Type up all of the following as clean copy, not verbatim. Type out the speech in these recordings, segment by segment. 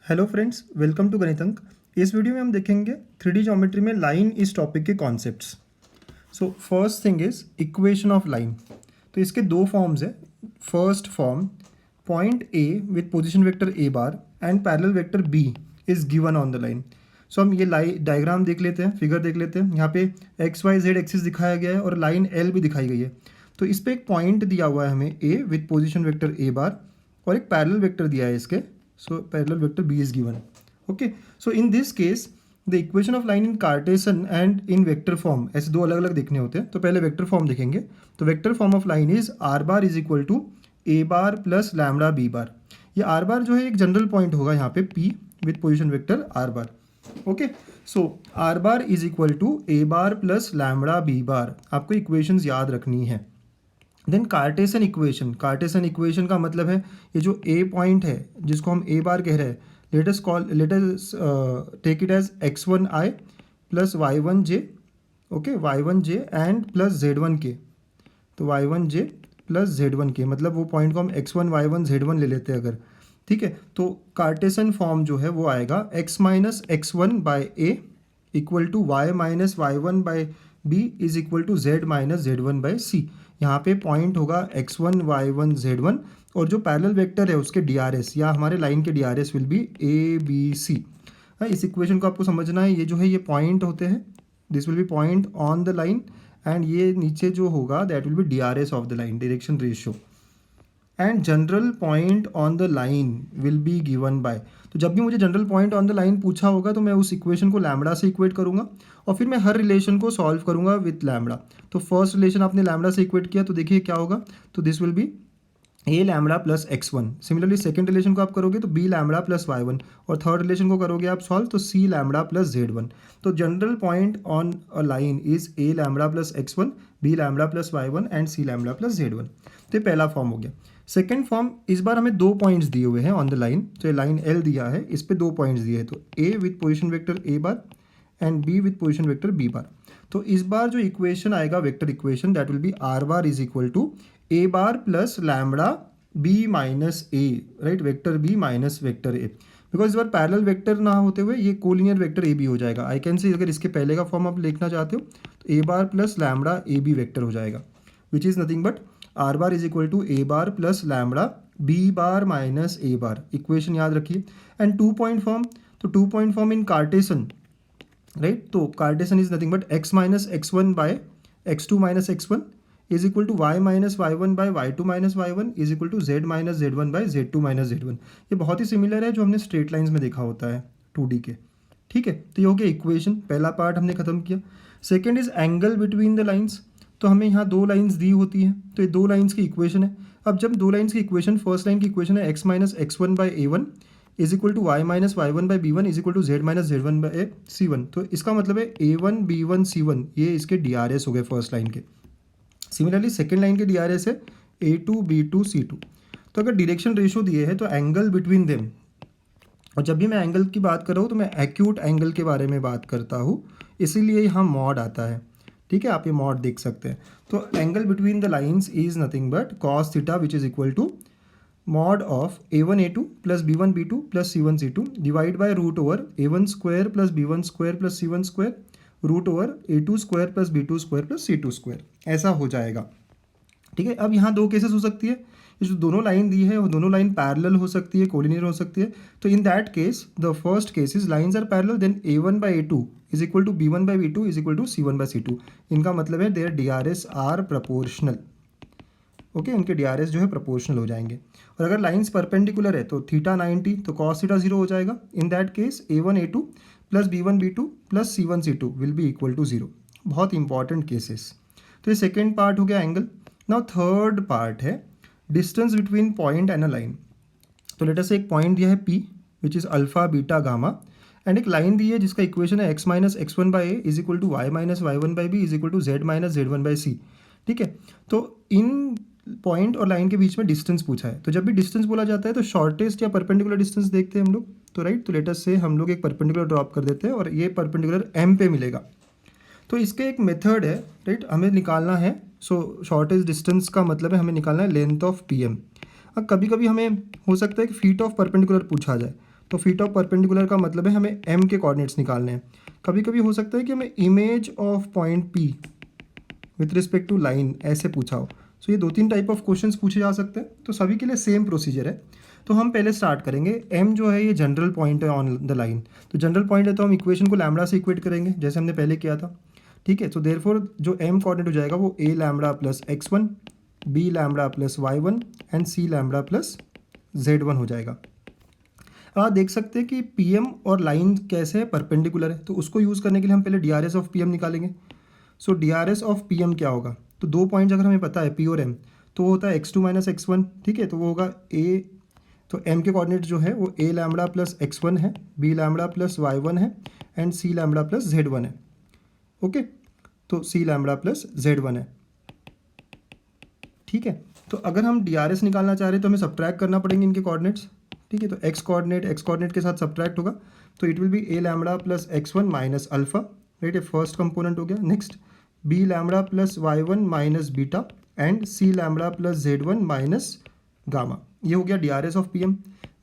Hello friends, welcome to Ganitank. इस video में हम देखेंगे 3D ज्योमेट्री में लाइन इस टॉपिक के concepts. So first thing is equation of line. तो इसके दो फॉर्म्स है। First form, point A with position vector A bar and parallel vector B is given on the line. So हम ये diagram देख लेते हैं, फिगर देख लेते हैं। यहाँ पे एक्स वाई जेड एक्सिस दिखाया गया है और लाइन एल भी दिखाई गई है। तो इस पर एक पॉइंट दिया हुआ है हमें ए विथ पोजिशन वेक्टर ए बार और एक पैरेलल वेक्टर दिया है इसके। So parallel vector B is given. Okay. So in this case the equation of line in Cartesian and in vector form, ऐसे दो अलग अलग देखने होते हैं। तो पहले वेक्टर फॉर्म देखेंगे। तो vector form of line is r bar is equal to A bar plus lambda B bar. ये आर बार जो है एक जनरल पॉइंट होगा यहाँ पे P with position vector r bar. Okay, so r bar is equal to A bar plus lambda B bar. आपको equations याद रखनी है। देन कार्टेशियन इक्वेशन का मतलब है ये जो ए पॉइंट है जिसको हम ए बार कह रहे हैं, let us take it as x1i plus y1j, okay, y1j and plus z1k। तो y1j प्लस z1k मतलब वो पॉइंट को हम x1 y1 z1 ले लेते हैं अगर, ठीक है। तो कार्टेशियन फॉर्म जो है वो आएगा x minus x1 by a equal to y minus y1 by b is equal to z minus z1 by c। यहाँ पे पॉइंट होगा x1 y1 z1 और जो पैरेलल वेक्टर है उसके DRS या हमारे लाइन के DRS will be a b c. इस इक्वेशन को आपको समझना है। ये जो है ये पॉइंट होते हैं, this will be point on the line and ये नीचे जो होगा that will B DRS of the line, direction ratio. And general point on the line will be given by. तो जब भी मुझे general point on the line पूछा होगा तो मैं उस इक्वेशन को लैम्बडा से इक्वेट करूंगा और फिर मैं हर रिलेशन को सॉल्व करूंगा विथ लैम्बडा। तो फर्स्ट रिलेशन आपने लैम्बडा से इक्वेट किया तो देखिए क्या होगा, तो this will be A lambda plus x1। Similarly second relation को आप करोगे तो बी लैम्बडा प्लस y1 और थर्ड रिलेशन को करोगे आप सॉल्व तो सी लैम्बडा प्लस z1। तो general point on a line is a lambda plus x1, b lambda plus y1 and c lambda plus z1। तो ये पहला फॉर्म हो गया। सेकेंड फॉर्म, इस बार हमें दो पॉइंट्स दिए हुए हैं ऑन द लाइन। तो ये लाइन एल दिया है, इस पे दो पॉइंट्स दिए हैं। तो A with position vector A bar and B with position vector B bar. तो इस बार जो इक्वेशन आएगा vector equation that will be R bar is equal to A bar plus lambda B minus A, right, vector B minus vector A. Because इस बार parallel vector ना होते हुए ये कोलिनियर वेक्टर ए बी हो जाएगा। आई can से अगर इसके पहले का फॉर्म आप लिखना चाहते हो तो A bar plus lambda A B vector हो जाएगा which is nothing but R bar is equal to A bar plus lambda B bar minus A bar. Equation याद रखिए। एंड टू पॉइंट फॉर्म, तो two point form in Cartesian, right. तो Cartesian is nothing but x minus x1 by x2 minus x1 is equal to y minus y1 by y2 minus y1 is equal to z minus z1 by z2 minus z1। ये बहुत ही similar है जो हमने straight lines में देखा होता है 2D के, ठीक है। तो ये हो गया इक्वेशन, पहला पार्ट हमने खत्म किया। Second is angle between the lines. तो हमें यहाँ दो लाइन्स दी होती हैं तो ये दो लाइन्स की इक्वेशन है। अब जब दो लाइन्स की इक्वेशन, फर्स्ट लाइन की इक्वेशन है x minus x1 by a1 is equal to Y minus y1 by b1 is equal to z minus z1 by c1। तो इसका मतलब है a1 b1 c1 ये इसके DRS हो गए फर्स्ट लाइन के। सिमिलरली सेकेंड लाइन के DRS है a2 b2 c2। तो अगर डायरेक्शन रेशियो दिए है तो एंगल बिटवीन देम, और जब भी मैं एंगल की बात कर रहा हूँ तो मैं एक्यूट एंगल के बारे में बात करता हूँ, इसीलिए यहाँ मॉड आता है, ठीक है। आप ये मॉड देख सकते हैं। तो angle between the lines is nothing but cos theta which is equal to mod of a1 a2 plus b1 b2 plus c1 c2 divide by root over a1 square plus b1 square plus c1 square root over a2 square plus b2 square plus c2 square, ऐसा हो जाएगा, ठीक है। अब यहाँ दो cases हो सकती है, ये जो दोनों लाइन दी है वो दोनों लाइन पैरेलल हो सकती है, कोलिनियर हो सकती है। तो in that case the first case is lines are parallel then a1 by a2 is equal to b1 by b2 is equal to c1 by c2। इनका मतलब है their DRS are proportional, okay, उनके DRS जो है proportional हो जाएंगे। और अगर लाइंस परपेंडिकुलर है तो थीटा 90 तो कॉस थीटा 0 हो जाएगा। In that case a1 a2 plus b1 b2 plus c1 c2 will be equal to 0। बहुत इंपॉर्टेंट केसेस। तो ये सेकेंड पार्ट हो गया एंगल। नाउ थर्ड पार्ट है distance between point and a line. तो let us say एक point दिया है P which is alpha beta gamma and एक लाइन दी है जिसका इक्वेशन है x minus x1 by A is equal to Y minus y1 by B is equal to z minus z1 by C, ठीक है। तो इन पॉइंट और line के बीच में डिस्टेंस पूछा है। तो जब भी डिस्टेंस बोला जाता है तो शॉर्टेस्ट या परपेंडिकुलर डिस्टेंस देखते हैं हम लोग, तो राइट। तो लेटर से हम लोग एक परपेंडिकुलर ड्रॉप कर देते हैं और ये परपेंडिकुलर m पे मिलेगा। तो इसके एक मेथड है, राइट, हमें निकालना है। सो शॉर्टेस्ट डिस्टेंस का मतलब है हमें निकालना है लेंथ ऑफ PM। अब कभी कभी हमें हो सकता है कि फीट ऑफ परपेंडिकुलर पूछा जाए, तो फीट ऑफ परपेंडिकुलर का मतलब है हमें m के कोऑर्डिनेट्स निकालने हैं। कभी कभी हो सकता है कि हमें image of point P with respect to line ऐसे पूछा हो। सो ये 2-3 टाइप ऑफ क्वेश्चंस पूछे जा सकते हैं, तो सभी के लिए सेम प्रोसीजर है। तो हम पहले स्टार्ट करेंगे, m जो है ये जनरल पॉइंट है ऑन द लाइन, तो जनरल पॉइंट है तो हम इक्वेशन को लैम्बडा से इक्वेट करेंगे जैसे हमने पहले किया था, ठीक है। तो देयरफॉर जो m कोऑर्डिनेट हो जाएगा वो a lambda plus x1, b lambda plus y1 and c lambda plus z1 हो जाएगा। आप देख सकते हैं कि pm और लाइन कैसे है, परपेंडिकुलर है, तो उसको यूज़ करने के लिए हम पहले DRS ऑफ pm निकालेंगे। सो DRS ऑफ pm क्या होगा, तो 2 पॉइंट्स अगर हमें पता है p और m, तो वो होता है x2 माइनस x1, ठीक है। तो वो होगा a, तो m के कोऑर्डिनेट जो है वो a लैम्बडा प्लस x1 है, b लैम्बडा प्लस y1 है and c lambda plus z1 है। ओके, तो c लैम्बडा प्लस z1 है, ठीक है। तो अगर हम DRS निकालना चाह रहे हैं तो हमें सब्ट्रैक्ट करना पड़ेंगे इनके कोऑर्डिनेट्स, ठीक है। तो x कोऑर्डिनेट के साथ सब्ट्रैक्ट होगा, तो it will B a lambda plus x1 minus alpha, right, ये फर्स्ट कंपोनेंट हो गया। Next b lambda plus y1 minus beta and c lambda plus z1 minus gamma, ये हो गया DRS ऑफ pm।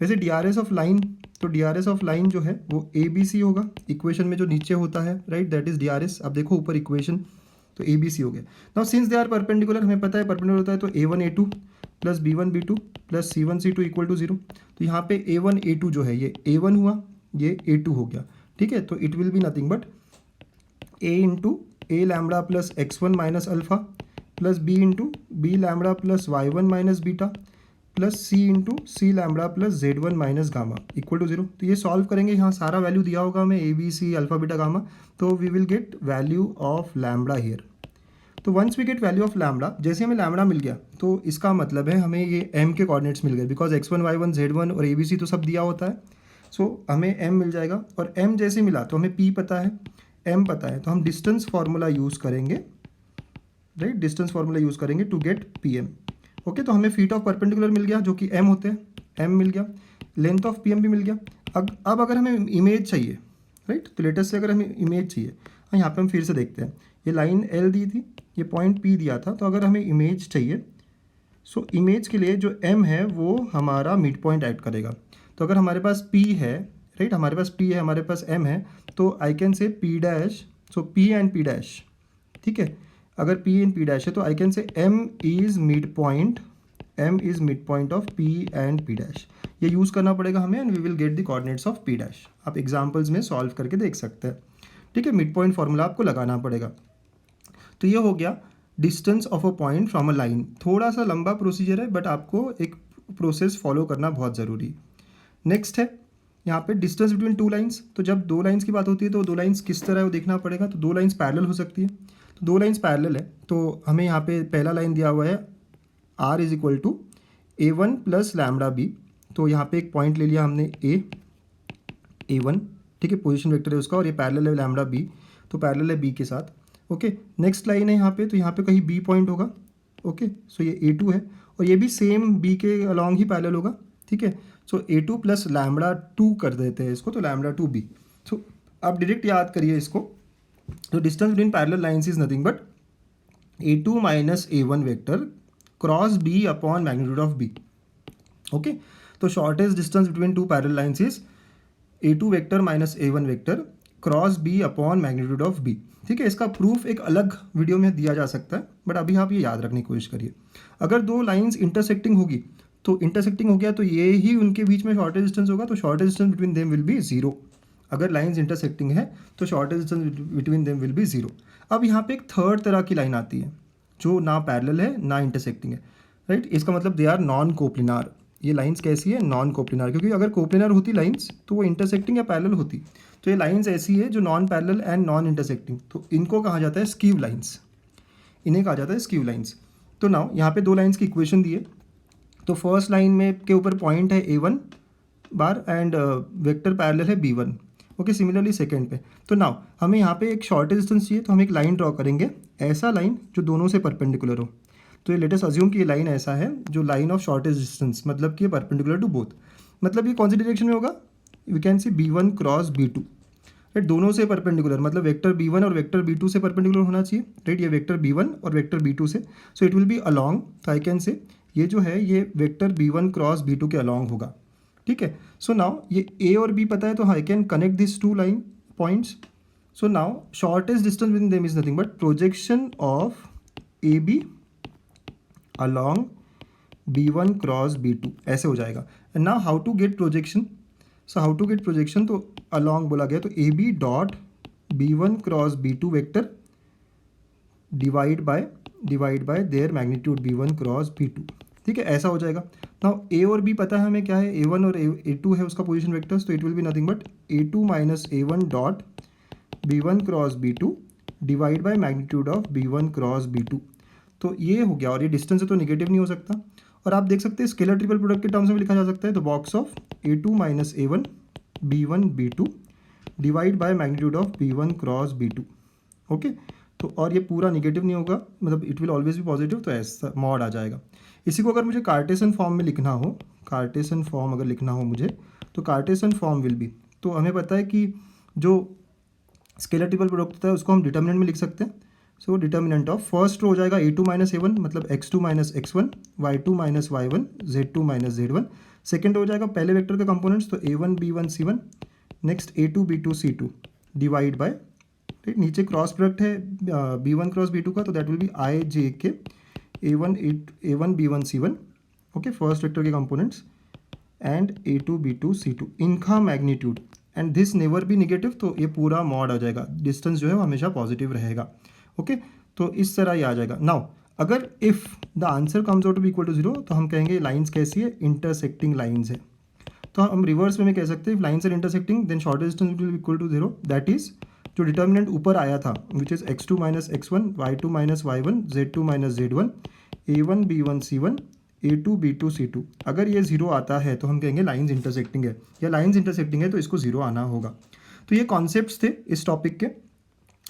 वैसे DRS ऑफ लाइन, तो DRS of line जो है वो ABC होगा, इक्वेशन में जो नीचे होता है, राइट, दैट इज DRS। अब देखो ऊपर इक्वेशन, तो ABC हो गया। Now since they are perpendicular, हमें पता है परपेंडिकुलर होता है तो A1 A2 plus B1 B2 plus C1 C2 equal to 0। तो यहाँ पे A1 A2 जो है ये A1 हुआ, ये A2 हो गया, ठीक है। तो it will be nothing but A into A lambda plus x1 minus alpha plus B into B lambda plus y1 minus beta plus C into C lambda plus z1 minus gamma equal to 0। तो ये solve करेंगे, यहाँ सारा value दिया होगा हमें A B C alpha beta gamma, तो we will get value of lambda here. तो once we get value of lambda, जैसे हमें लैम्बडा मिल गया तो इसका मतलब है हमें ये m के कोऑर्डिनेट्स मिल गए, बिकॉज x1 y1 z1 और ABC तो सब दिया होता है। सो हमें m मिल जाएगा, और m जैसे मिला तो हमें p पता है, m पता है, तो हम डिस्टेंस फार्मूला यूज़ करेंगे, राइट, डिस्टेंस फार्मूला यूज़ करेंगे टू गेट pm। ओके, तो हमें फीट ऑफ परपेंडिकुलर मिल गया जो कि m होते हैं, m मिल गया, लेंथ ऑफ pm भी मिल गया। अब अगर हमें इमेज चाहिए, राइट, तो लेटेस्ट से अगर हमें इमेज चाहिए, यहाँ पे हम फिर से देखते हैं, ये लाइन L दी थी, ये पॉइंट P दिया था, तो अगर हमें इमेज चाहिए, सो इमेज के लिए जो M है वो हमारा मिड पॉइंट ऐड करेगा। तो अगर हमारे पास P है, राइट, हमारे पास P है, हमारे पास M है, तो I can say P dash, so P and P dash, ठीक है। अगर P एंड P डैश है तो I can say M is mid point, M is mid point of P and P dash. ये use करना पड़ेगा हमें, and we will get the coordinates of P dash. आप एग्जाम्पल्स में solve करके देख सकते हैं, ठीक है। मिड पॉइंट फार्मूला आपको लगाना पड़ेगा। तो ये हो गया distance of a point from a line. थोड़ा सा लंबा प्रोसीजर है, बट आपको एक प्रोसेस फॉलो करना बहुत ज़रूरी। नेक्स्ट है यहाँ पे डिस्टेंस बिटवीन टू लाइंस। तो जब दो लाइंस की बात होती है तो दो लाइंस किस तरह है वो देखना पड़ेगा। तो दो लाइंस पैरेलल हो सकती है, तो दो लाइंस पैरेलल है, तो हमें यहाँ पे पहला लाइन दिया हुआ है r is equal to A1 plus lambda B. तो यहाँ पे एक पॉइंट ले लिया हमने A1, ठीक है, पोजीशन वेक्टर है उसका, और ये पैरेलल है लैम्बडा बी, तो पैरेलल है b के साथ। ओके, नेक्स्ट लाइन है यहाँ पे, तो यहाँ पे कहीं b पॉइंट होगा। ओके, सो ये A2 है, और ये भी सेम b के अलॉन्ग ही पैरेलल होगा, ठीक है। सो A2 प्लस लैम्बडा 2 कर देते हैं इसको, तो लैम्बडा 2b। सो आप डायरेक्ट याद करिए इसको। तो distance between parallel lines is nothing but A2 minus A1 vector cross b upon magnitude of b। Okay, तो shortest distance between two parallel lines is A2 vector minus A1 vector cross b upon magnitude of b, ठीक है। इसका proof एक अलग video में दिया जा सकता है, बट अभी आप ये याद रखने की कोशिश करिए। अगर दो लाइंस इंटरसेक्टिंग होगी, तो इंटरसेक्टिंग हो गया तो ये ही उनके बीच में शॉर्टेस्ट डिस्टेंस होगा, तो shortest distance between them will be 0। अगर लाइंस इंटरसेक्टिंग है तो shortest distance between them will be 0। अब यहाँ पे एक थर्ड तरह की लाइन आती है जो ना पैरेलल है ना इंटरसेक्टिंग है, राइट। इसका मतलब दे आर नॉन कोप्लिनार। ये लाइंस कैसी है, नॉन कोप्लिनार, क्योंकि अगर कोप्लिनार होती लाइंस तो वो इंटरसेक्टिंग या पैरेलल होती। तो ये लाइंस ऐसी है जो non parallel and non intersecting, तो इनको कहा जाता है स्कीव लाइंस, इन्हें कहा जाता है स्कीव लाइंस। तो नाउ यहाँ पे दो लाइंस की इक्वेशन दी है, तो फर्स्ट लाइन में के ऊपर पॉइंट है A1 bar and vector parallel है B1। ओके, सिमिलरली सेकंड पे, तो नाउ हमें यहाँ पे एक शॉर्टेस्ट डिस्टेंस चाहिए, तो हम एक लाइन ड्रॉ करेंगे, ऐसा लाइन जो दोनों से परपेंडिकुलर हो। तो ये लेटेस्ट अज्यूम कि ये लाइन ऐसा है जो लाइन ऑफ शॉर्टेस्ट डिस्टेंस, मतलब कि परपेंडिकुलर टू बोथ। मतलब ये कौन सी डायरेक्शन में होगा, we can see B1 cross B2, right, दोनों से परपेंडिकुलर, मतलब वेक्टर B1 और वेक्टर B2 से परपेंडिकुलर होना चाहिए, राइट। ये वेक्टर B1 और वेक्टर B2 से, so it will B along. तो आई कैन से ये जो है ये वेक्टर B1 क्रॉस B2 के अलॉन्ग होगा, ठीक है। सो नाउ ये ए और बी पता है तो I can connect this two line points. So now shortest distance with them is nothing but projection of A B along B1 cross B2 ऐसे हो जाएगा. And now how to get projection. So how to get projection, तो along बोला गया तो A B dot B1 cross B2 vector divide by their magnitude B1 cross B2. ठीक है, ऐसा हो जाएगा. नाउ ए और बी पता है हमें क्या है, A1 और A2 है उसका पोजीशन वेक्टर्स, तो it will be nothing but A2 minus A1 dot B1 cross B2 divide by magnitude of B1 cross B2. तो ये हो गया, और ये डिस्टेंस है तो निगेटिव नहीं हो सकता. और आप देख सकते हैं स्केलर ट्रिपल प्रोडक्ट के टर्म्स में लिखा जा सकता है, the box of A2 minus A1 B1 B2 divide by magnitude of B1 cross B2. Okay, तो और ये पूरा निगेटिव नहीं होगा, मतलब it will always be positive, तो ऐसा मॉड आ जाएगा. इसी को अगर मुझे कार्टेशियन फॉर्म में लिखना हो, कार्टेशियन फॉर्म अगर लिखना हो मुझे, तो कार्टेशियन फॉर्म विल बी, तो हमें पता है कि जो स्केलर ट्रिपल प्रोडक्ट होता है उसको हम डिटर्मिनेंट में लिख सकते हैं. So determinant of first row हो जाएगा A2 माइनस A1 मतलब X2 minus X1, Y2 minus Y1, Z2 minus Z1. Second हो जाएगा पहले वेक्टर के कंपोनेंट्स, तो A1 B1 C1, next A2 B2 C2 divide by, नीचे क्रॉस प्रोडक्ट है B1 क्रॉस B2 का, तो that will be I J K A1 B1 C1. Okay, first vector के components and A2 B2 C2 इनका magnitude, and this never be negative, तो ये पूरा mod आ जाएगा. डिस्टेंस जो है वो हमेशा पॉजिटिव रहेगा. ओके, तो इस तरह ये आ जाएगा. नाउ अगर if the answer comes out to be equal to 0, तो हम कहेंगे लाइंस कैसी है, इंटरसेक्टिंग लाइंस है. तो हम रिवर्स में कह सकते हैं, if lines are intersecting then shortest distance will be equal to 0. That is जो डिटर्मिनेंट ऊपर आया था which is X2 minus X1, Y2 minus Y1, Z2 minus Z1, A1 B1 C1, A2 B2 C2. अगर ये 0 आता है तो हम कहेंगे लाइंस इंटरसेक्टिंग है, या लाइंस इंटरसेक्टिंग है तो इसको 0 आना होगा. तो ये कॉन्सेप्ट्स थे इस टॉपिक के.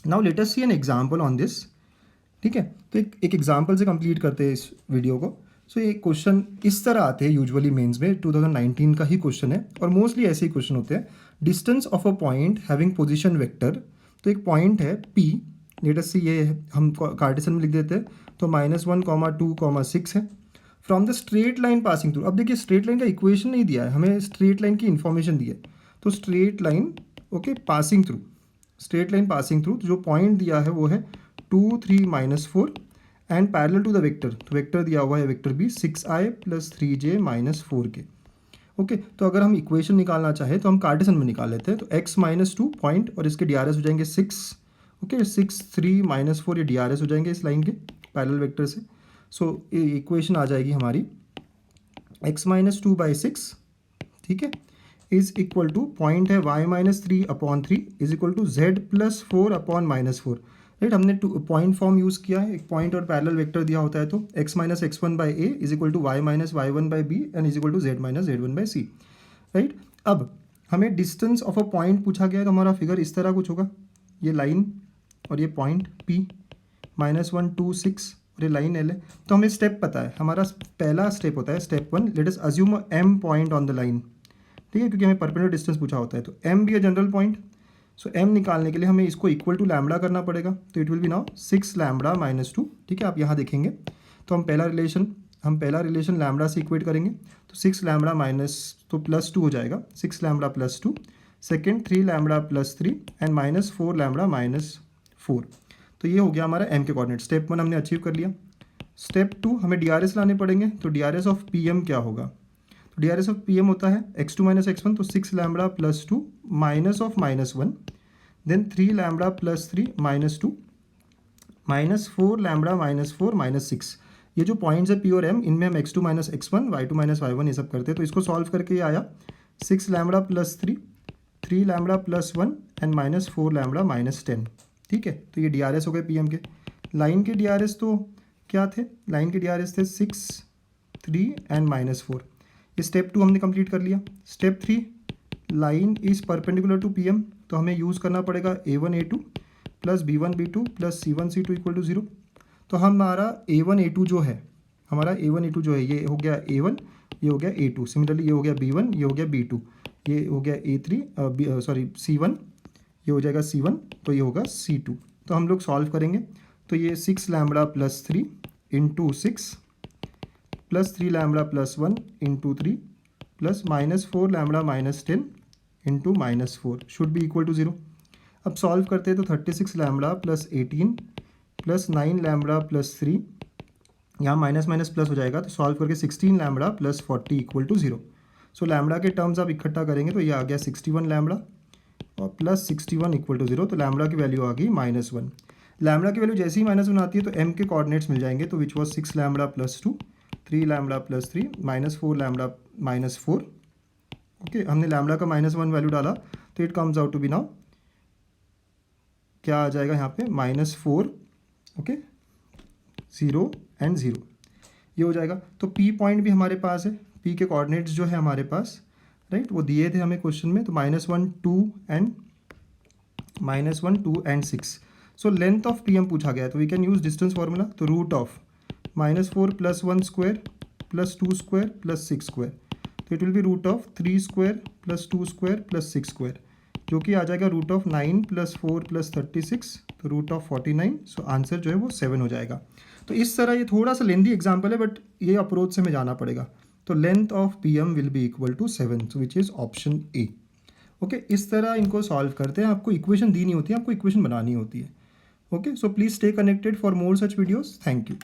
Now let us see an example on this. ठीक है, तो एक एग्जाम्पल से कंप्लीट करते हैं इस वीडियो को. सो ये क्वेश्चन इस तरह आते हैं यूजुअली मेंस में, 2019 का ही क्वेश्चन है और मोस्टली ऐसे ही क्वेश्चन होते हैं. Distance of a point having position vector, तो एक पॉइंट है P, लेट अस सी ये हम कार्टेशियन में लिख देते हैं, तो -1, 2, 6 है. From the straight line passing through, अब देखिए स्ट्रेट लाइन का इक्वेशन नहीं दिया है हमें, स्ट्रेट लाइन की इन्फॉर्मेशन दी है. तो straight line okay passing through, straight line passing through, जो पॉइंट दिया है वो है 2, 3, -4 and parallel to the vector, तो वेक्टर दिया हुआ है vector B 6i + 3j - 4k. Okay, तो अगर हम इक्वेशन निकालना चाहें तो हम कार्टेशियन में निकाल लेते हैं. तो x - 2 पॉइंट और इसके DRS हो जाएंगे 6. ओके, 6, 3, -4 ये DRS हो जाएंगे इस लाइन के पैरेलल वेक्टर से. सो ये इक्वेशन आ जाएगी हमारी x - 2/6, ठीक है, इज इक्वल टू पॉइंट है y - 3/3 is equal to z + 4/-4. Right, हमने पॉइंट फॉर्म यूज़ किया है. एक पॉइंट और पैरेलल वेक्टर दिया होता है तो x - x1/a is equal to y - y1/b and is equal to z - z1/c. Right, अब हमें डिस्टेंस ऑफ अ पॉइंट पूछा गया है, तो हमारा फिगर इस तरह कुछ होगा. ये लाइन और ये पॉइंट P -1, 2, 6 और ये लाइन L है. तो हमें स्टेप पता है, हमारा पहला स्टेप होता है step 1, let us assume m point on the line. ठीक है, क्योंकि हमें परपेंडिकुलर डिस्टेंस पूछा होता है, तो m भी है जनरल पॉइंट. सो m निकालने के लिए हमें इसको इक्वल टू लैम्बडा करना पड़ेगा, तो it will B now 6 lambda - 2. ठीक है, आप यहाँ देखेंगे तो हम पहला रिलेशन लैम्बडा से इक्वेट करेंगे, तो 6 लैम्बडा तो +2 हो जाएगा, 6 lambda +2. Second 3 lambda +3 and -4 lambda -4. तो ये हो गया हमारा m के कोऑर्डिनेट. स्टेप 1 हमने अचीव कर लिया. स्टेप 2 हमें DRS लाने पड़ेंगे, तो DRS ऑफ PM क्या होगा, DRS ऑफ PM होता है x2 - x1, तो 6 lambda +2 minus of -1, then 3 lambda +3 -2 -4 lambda -4 -6. ये जो पॉइंट्स है P और M, इनमें हम x2 - x1, y2 - y1 ये सब करते हैं. तो इसको सॉल्व करके ये आया 6 लैम्बडा +3, 3 लैम्बडा +1 एंड -4 लैम्बडा -10. ठीक है, तो ये DRS हो गए PM के. लाइन के DRS तो क्या थे, लाइन के DRS थे 6, 3 एंड -4. ये स्टेप 2 हमने कंप्लीट कर लिया. Step 3, line is perpendicular to PM, तो हमें यूज़ करना पड़ेगा A1 A2 + B1 B2 + C1 C2 = 0. तो हमारा A1 A2 जो है, ये हो गया A1, ये हो गया A2. सिमिलरली ये हो गया B1, ये हो गया B2, ये हो गया C1, ये हो जाएगा C1, तो ये होगा C2. तो हम लोग सॉल्व करेंगे, तो ये 6 lambda +3 × 6 +3 lambda +1 × 3 plus -4 lambda -10 into -4 should be equal to 0। अब सॉल्व करते हैं तो 36 lambda plus 18 plus 9 lambda plus 3, यहाँ माइनस माइनस प्लस हो जाएगा तो सॉल्व करके 16 lambda plus 40 equal to 0। So lambda के टर्म्स आप इकट्ठा करेंगे तो ये आ गया 61 लैम्बडा और प्लस 61 इक्वल टू 0, तो लैम्बडा की वैल्यू आ गई -1। लैम्बडा की वैल्यू जैसे ही -1 आती है तो m के कोऑर्डिनेट्स मिल जाएंगे, तो which was 6 lambda plus 2, 3 lambda plus 3, -4 lambda -4। Okay, हमने लैम्बडा का -1 वैल्यू डाला तो it comes out to be now क्या आ जाएगा यहाँ पे -4, ओके, 0 एंड 0 ये हो जाएगा। तो P पॉइंट भी हमारे पास है, P के कोऑर्डिनेट्स जो है हमारे पास, राइट, वो दिए थे हमें क्वेश्चन में, तो -1 2 and 6। So length of P हम पूछा गया है तो we can use distance formula, तो root of -4 + 1 square plus 2 square plus 6 square, तो it will be root of 3 square plus 2 square plus 6 square, जो कि आ जाएगा रूट ऑफ 9 + 4 + 36, तो रूट ऑफ 49। सो आंसर जो है वो 7 हो जाएगा। तो इस तरह ये थोड़ा सा लेंदी एग्जाम्पल है बट ये अप्रोच से हमें जाना पड़ेगा। तो length of PM will be equal to 7, which is option A. Okay, इस तरह इनको सॉल्व करते हैं। आपको इक्वेशन दी नहीं होती है, आपको इक्वेशन बनानी होती है। Okay, so please stay connected for more such videos. Thank you.